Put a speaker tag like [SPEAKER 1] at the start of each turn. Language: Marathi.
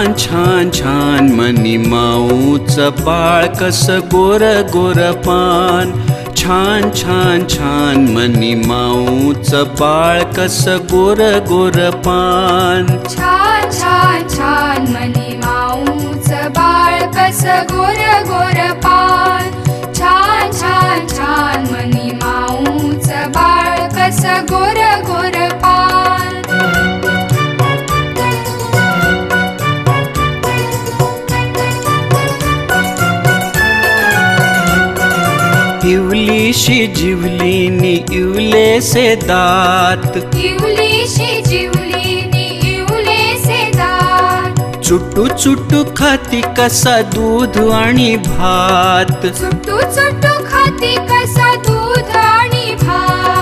[SPEAKER 1] छान छान छान मनी माऊचं बाळ कस गोर गोर पान. छान छान छान मनी माऊचं बाळ कस गोर गोर पान.
[SPEAKER 2] छान छान छान मनी माऊचं बाळ कस गोर गोर पान. छान छान छान मनी माऊचं बाळ कस गोर गोर पान.
[SPEAKER 1] इवलीशी जिवलीनी इवलेसे दात.
[SPEAKER 2] इवलीशी जिवलीनी इवलेसे दात.
[SPEAKER 1] चुटू चुटू खाती कसा दूध आणि भात.
[SPEAKER 2] चुटू चुटू खाती कसा दूध